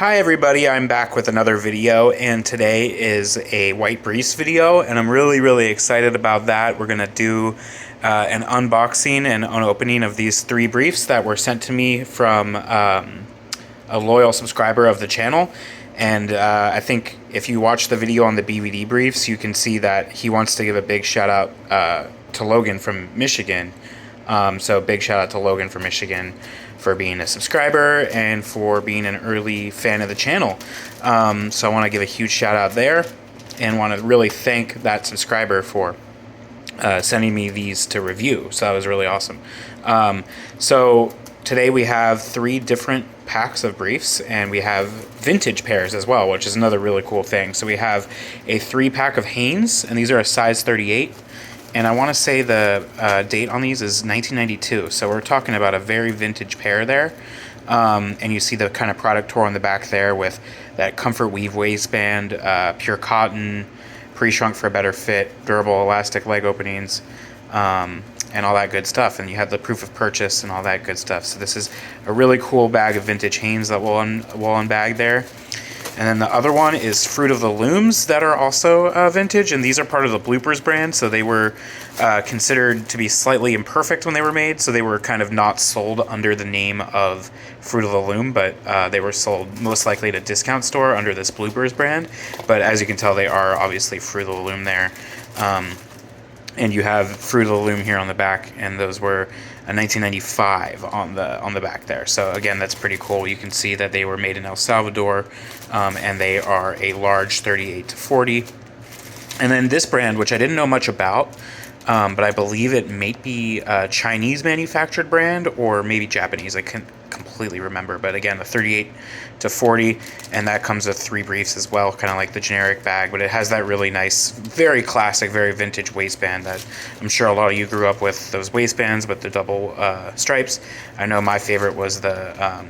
Hi everybody, I'm back with another video, and today is a white briefs video, and I'm really excited about that. We're going to do an unboxing and an opening of these 3 briefs that were sent to me from a loyal subscriber of the channel. And I think if you watch the video on the BVD briefs, you can see that he wants to give a big shout out to Logan from Michigan. So big shout out to Logan from Michigan for being a subscriber and for being an early fan of the channel. So I want to give a huge shout out there and want to really thank that subscriber for sending me these to review. So that was really awesome. So today we have 3 different packs of briefs, and we have vintage pairs as well, which is another really cool thing. So we have a 3-pack of Hanes, and these are a size 38. And I want to say the date on these is 1992, so we're talking about a very vintage pair there. And you see the kind of product tour on the back there with that comfort weave waistband, pure cotton, pre-shrunk for a better fit, durable elastic leg openings, and all that good stuff. And you have the proof of purchase and all that good stuff. So this is a really cool bag of vintage Hanes that we'll unbag there. And then the other one is Fruit of the Looms that are also vintage, and these are part of the Bloopers brand, so they were considered to be slightly imperfect when they were made, so they were kind of not sold under the name of Fruit of the Loom, but they were sold most likely at a discount store under this Bloopers brand. But as you can tell, they are obviously Fruit of the Loom there. And you have Fruit of the Loom here on the back, and those were a 1995 on the back there. So again, that's pretty cool. You can see that they were made in El Salvador, and they are a large 38 to 40. And then this brand, which I didn't know much about, but I believe it may be a Chinese manufactured brand or maybe Japanese. I can't completely remember, but again, the 38 to 40, and that comes with 3 briefs as well, kind of like the generic bag, but it has that really nice, very classic, very vintage waistband that I'm sure a lot of you grew up with, those waistbands with the double stripes. I know my favorite was the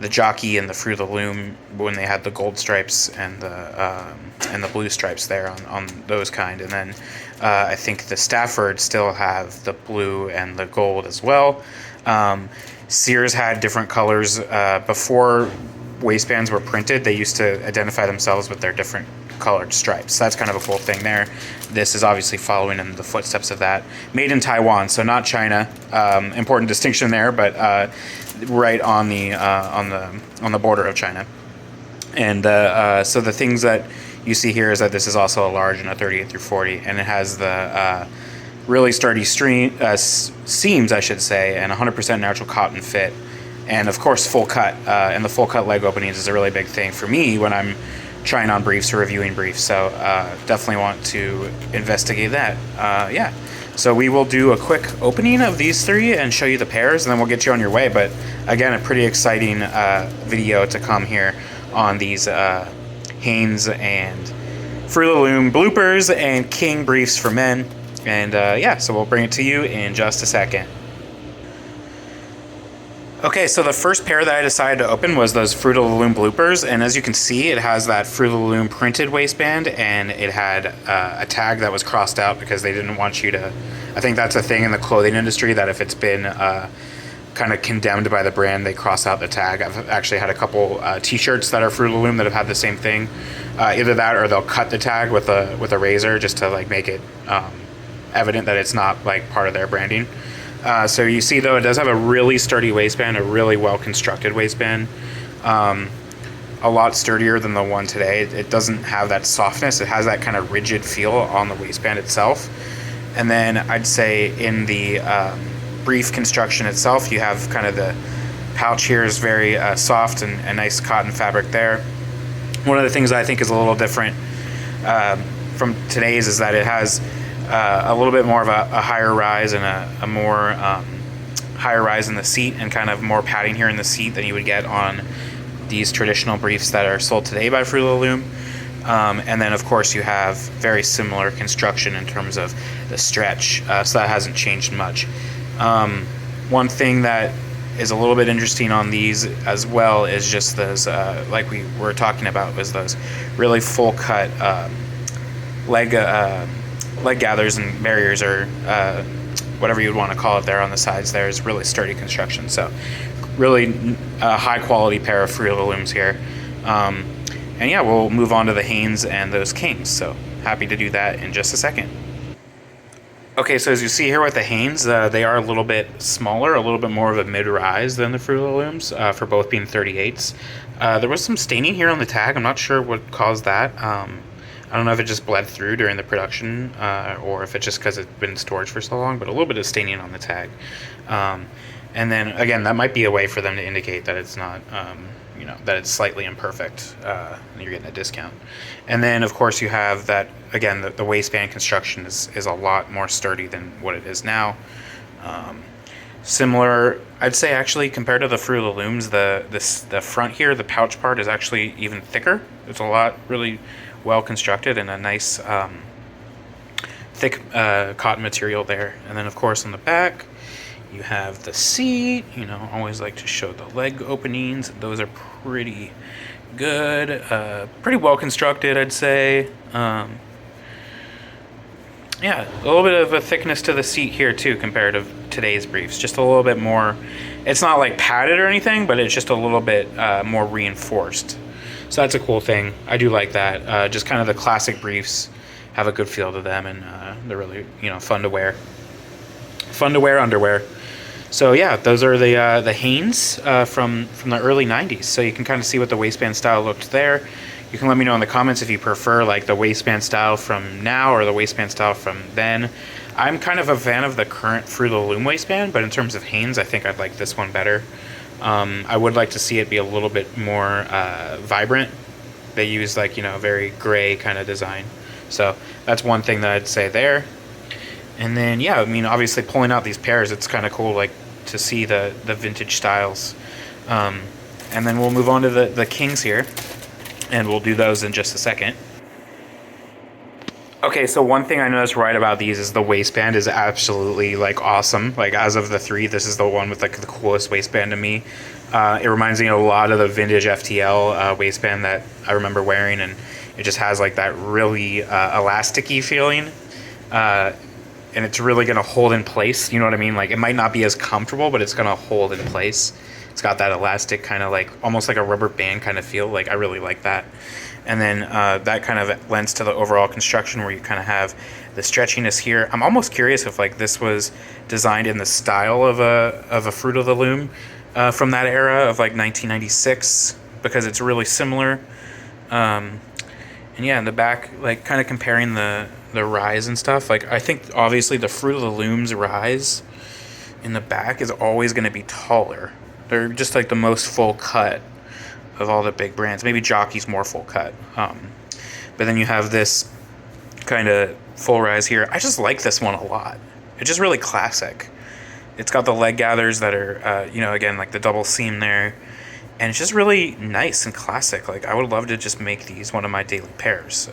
Jockey and the Fruit of the Loom when they had the gold stripes and the blue stripes there on those kind. And then I think the Stafford still have the blue and the gold as well. Sears had different colors before waistbands were printed. They used to identify themselves with their different colored stripes. So that's kind of a cool thing there. This is obviously following in the footsteps of that. Made in Taiwan, so not China. Important distinction there, but right on the border of China. And so the things that you see here is that this is also a large and a 38 through 40, and it has the really sturdy seams, I should say, and 100% natural cotton fit, and of course full cut. And the full cut leg openings is a really big thing for me when I'm trying on briefs or reviewing briefs. So definitely want to investigate that. Yeah. So we will do a quick opening of these 3 and show you the pairs, and then we'll get you on your way. But again, a pretty exciting video to come here on these Hanes and Fruit of the Loom bloopers and King briefs for men. And yeah, so we'll bring it to you in just a second. Okay, so the first pair that I decided to open was those Fruit of the Loom bloopers, and as you can see, it has that Fruit of the Loom printed waistband, and it had a tag that was crossed out because they didn't want you to. I think that's a thing in the clothing industry, that if it's been kind of condemned by the brand, they cross out the tag. I've actually had a couple t-shirts that are Fruit of the Loom that have had the same thing. Either that, or they'll cut the tag with a razor just to like make it evident that it's not like part of their branding. So you see, though, it does have a really sturdy waistband, a really well-constructed waistband. A lot sturdier than the one today. It doesn't have that softness. It has that kind of rigid feel on the waistband itself. And then I'd say in the brief construction itself, you have kind of the pouch here is very soft and nice cotton fabric there. One of the things I think is a little different from today's is that it has a little bit more of a higher rise and a more higher rise in the seat, and kind of more padding here in the seat than you would get on these traditional briefs that are sold today by Fruit of the Loom. And then of course you have very similar construction in terms of the stretch, so that hasn't changed much. One thing that is a little bit interesting on these as well is just those, like we were talking about, was those really full cut leg gathers and barriers, or whatever you would want to call it there on the sides. There is really sturdy construction. So really a high quality pair of Fruit of the Looms here. And yeah, we'll move on to the Hanes and those Kings. So happy to do that in just a second. Okay, so as you see here with the Hanes, they are a little bit smaller, a little bit more of a mid-rise than the Fruit of the Looms, for both being 38s. There was some staining here on the tag. I'm not sure what caused that. I don't know if it just bled through during the production, or if it's just because it's been in storage for so long, but a little bit of staining on the tag. And then, again, that might be a way for them to indicate that it's not, that it's slightly imperfect, and you're getting a discount. And then, of course, you have that, again, the waistband construction is a lot more sturdy than what it is now. Similar, I'd say, actually, compared to the Fruit of the Looms, the front here, the pouch part, is actually even thicker. It's a lot really well constructed and a nice thick cotton material there. And then, of course, on the back, you have the seat. Always like to show the leg openings. Those are pretty good, pretty well constructed, I'd say. Yeah, a little bit of a thickness to the seat here too compared to today's briefs. Just a little bit more. It's not like padded or anything, but it's just a little bit more reinforced. So that's a cool thing. I do like that. Just kind of the classic briefs have a good feel to them, and they're really fun to wear. Fun to wear underwear. So yeah, those are the Hanes from the early 90s. So you can kind of see what the waistband style looked there. You can let me know in the comments if you prefer like the waistband style from now or the waistband style from then. I'm kind of a fan of the current Fruit of the Loom waistband, but in terms of Hanes, I think I'd like this one better. I would like to see it be a little bit more vibrant. They use like a very gray kind of design. So that's one thing that I'd say there. And then, yeah, I mean, obviously pulling out these pairs, it's kind of cool, like, to see the vintage styles. And then we'll move on to the Kings here, and we'll do those in just a second. Okay, so one thing I noticed right about these is the waistband is absolutely, like, awesome. Like, as of the three, this is the one with, like, the coolest waistband to me. It reminds me a lot of the vintage FTL waistband that I remember wearing, and it just has, like, that really elasticy feeling. And it's really going to hold in place, you know what I mean? Like, it might not be as comfortable, but it's going to hold in place. It's got that elastic kind of like, almost like a rubber band kind of feel. Like, I really like that. And then that kind of lends to the overall construction where you kind of have the stretchiness here. I'm almost curious if, like, this was designed in the style of a Fruit of the Loom from that era of, like, 1996, because it's really similar. And yeah, in the back, like, kind of comparing the rise and stuff, like, I think obviously the Fruit of the Loom's rise in the back is always going to be taller. They're just like the most full cut of all the big brands. Maybe Jockey's more full cut, but then you have this kind of full rise here. I just like this one a lot. It's just really classic. It's got the leg gathers that are again, like the double seam there, and it's just really nice and classic. Like, I would love to just make these one of my daily pairs.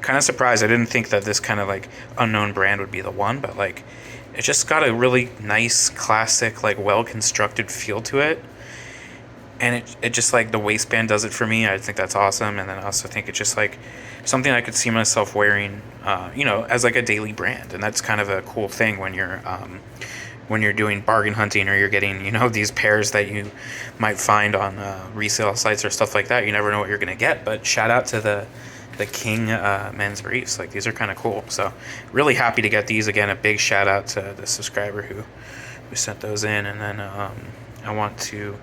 Kind of surprised. I didn't think that this kind of like unknown brand would be the one, but like, it's just got a really nice, classic, like well-constructed feel to it. And it just, like, the waistband does it for me. I think that's awesome. And then I also think it's just like something I could see myself wearing, as like a daily brand. And that's kind of a cool thing when you're doing bargain hunting, or you're getting, these pairs that you might find on resale sites or stuff like that. You never know what you're going to get. But shout out to the King men's briefs. Like, these are kind of cool. So really happy to get these. Again, a big shout out to the subscriber who sent those in. And then I want to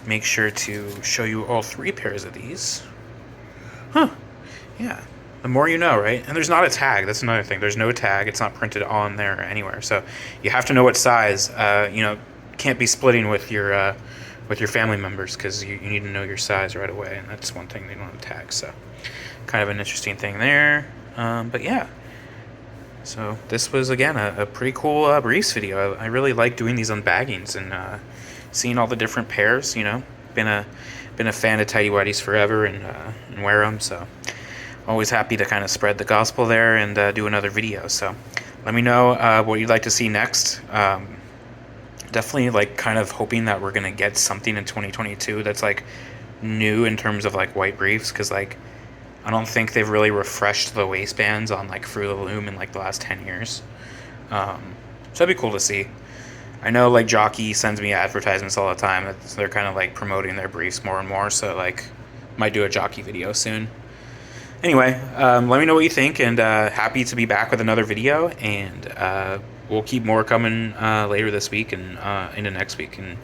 make sure to show you all three pairs of these. Yeah, the more you know, right? And there's not a tag. That's another thing. There's no tag. It's not printed on there or anywhere. So you have to know what size. Can't be splitting with your family members, because you need to know your size right away. And that's one thing they don't have tags. So kind of an interesting thing there. But yeah. So this was, again, a pretty cool briefs video. I really like doing these unbaggings and seeing all the different pairs. Been a fan of Tighty Whities forever, and wear them. So always happy to kind of spread the gospel there and do another video. So let me know what you'd like to see next. Definitely, like, kind of hoping that we're gonna get something in 2022 that's like new in terms of like white briefs, because like, I don't think they've really refreshed the waistbands on like Fruit of the Loom in like the last 10 years. So that'd be cool to see. I know, like, Jockey sends me advertisements all the time. They're kind of like promoting their briefs more and more. So like, Might do a jockey video soon. Anyway, let me know what you think, and happy to be back with another video, and we'll keep more coming later this week and into next week, and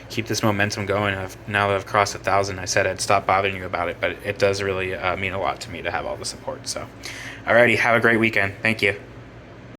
keep this momentum going. Now that I've crossed 1,000, I said I'd stop bothering you about it, but it does really mean a lot to me to have all the support. So, alrighty, have a great weekend. Thank you.